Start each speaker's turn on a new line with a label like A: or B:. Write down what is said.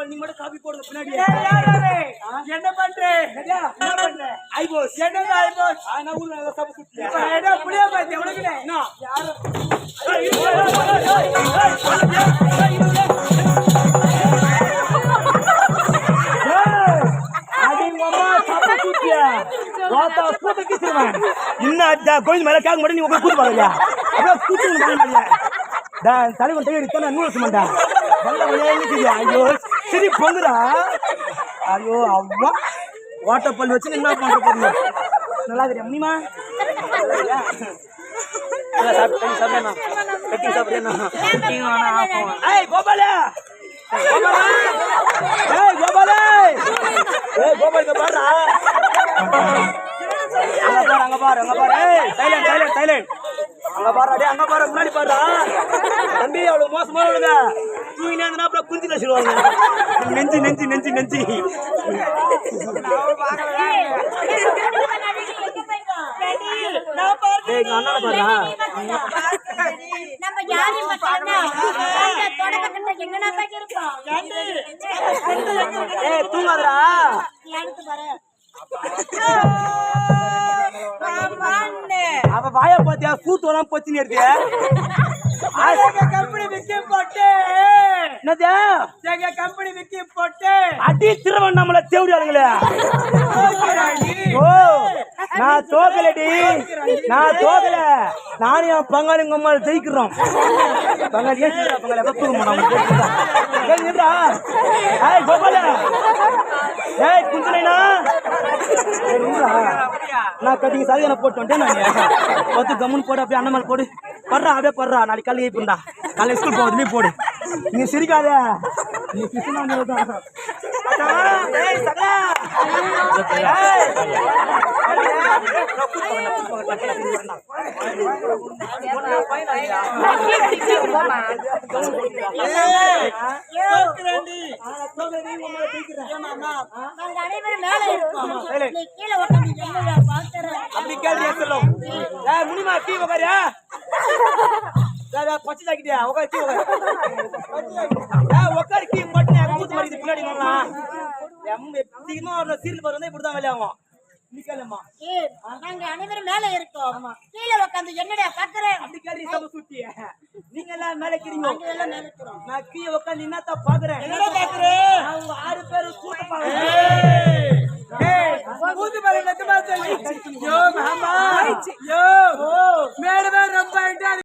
A: நீ மட்டும் காபி போடுங்க பின்னாடி.
B: என்ன பண்றேன்? என்ன பண்றேன்?
A: ஐபோஸ்
B: என்னங்க ஐபோஸ்?
A: நான் ஊர்ல நல்லா சபை சுத்தியா.
B: என்ன புளிய பாத்தி உனக்கு
A: என்ன?
B: யாரு?
A: கோயில் மேல கேட்க மாட்டேன். நீ உங்க கூட்டு பாருங்க. தலைவன் தையடித்தான் நூறு மாட்டா. ஐயோ சரி பொங்குதா. ஐயோ அவ்வா வாட்டப்பல் வச்சு என்ன பண்ற போறீங்க? நல்லா தெரியும் முடியுமா? கோபால கோபால கோபால் பாடுறா. அங்க பாரு அங்க பாரு. Silent silent silent. அங்க பாரு அடே அங்க பாரு முன்னாடி பாருடா. தம்பி அவ்வளவு மோசமா இல்லங்க. தூங்கினா இருந்தா அப்புறம் குஞ்சில சொல்லுவாங்க. நெஞ்சி நெஞ்சி நெஞ்சி நெஞ்சி. ஏய் அண்ணா பாருடா.
C: நம்ம யாரை பத்தினா அந்த தொடக்கத்துல எங்கனா போய் இருப்போம்.
A: ஏய் தூங்காதடா.
C: யாருக்கு பாரு.
A: அவ வாய பாத்தியா கூத்தோலாம் போச்சினே இருக்கு.
B: எங்க கம்பெனி விக்கி போட்டு.
A: என்னது?
B: எங்க கம்பெனி விக்கி போட்டு.
A: அடி திருவண்ணாமலை தேவடியாளுங்களே. ஓ நான் தோக்கலடி. நான் தோக்கல. நானும் என் பங்காளிங்க அம்மா ஜெயிக்கிறோம். பங்காளி ஏன் பங்காளி தூக்க மாட்டாங்க. ஏய் கோபால ஏய் குஞ்சலைனா நான் கட்டிங்க சரியான போட்டு வந்துட்டேன். நான் பத்து கம்முன்னு போடு. அப்படியே அண்ணமால் போடு. படுறா அப்படியே படுறா. நாளைக்கு காலையில் ஏப்பிண்டா. காலையில் ஸ்கூல் போகிறதுலேயே போடு. நீ சிரிக்காத. நீ கிருஷ்ணா அப்படி கேள்வி முடியுமா? டீ உக்காரியா பச்சை சாக்கிட்டியா? உட்காரு டீ உட்காரு டீ மட்டும் கூத்து மாதிரி பின்னாடி சீக்கிரமா ஒரு சீரியல் பாரு இப்படிதான் வேலையாகும்.
C: நாங்க அனைவரும் மேல இருக்கோம். கீழே உட்காந்து என்னடா பாக்குறேன்?
A: அப்படி கேள்வி சபை சுட்டிய நீங்க எல்லாம் மேல இருக்கிறீங்க. நான் கீழே உட்காந்து என்னத்தான் பாக்குறேன்.
B: என்ன பாக்குறேன்?
A: அவங்க 6 பேரும் கூட்ட பாக்குறேன்.
B: கூத்து பாரு நெக்கமா சொல்லி. யோ மாமா யோ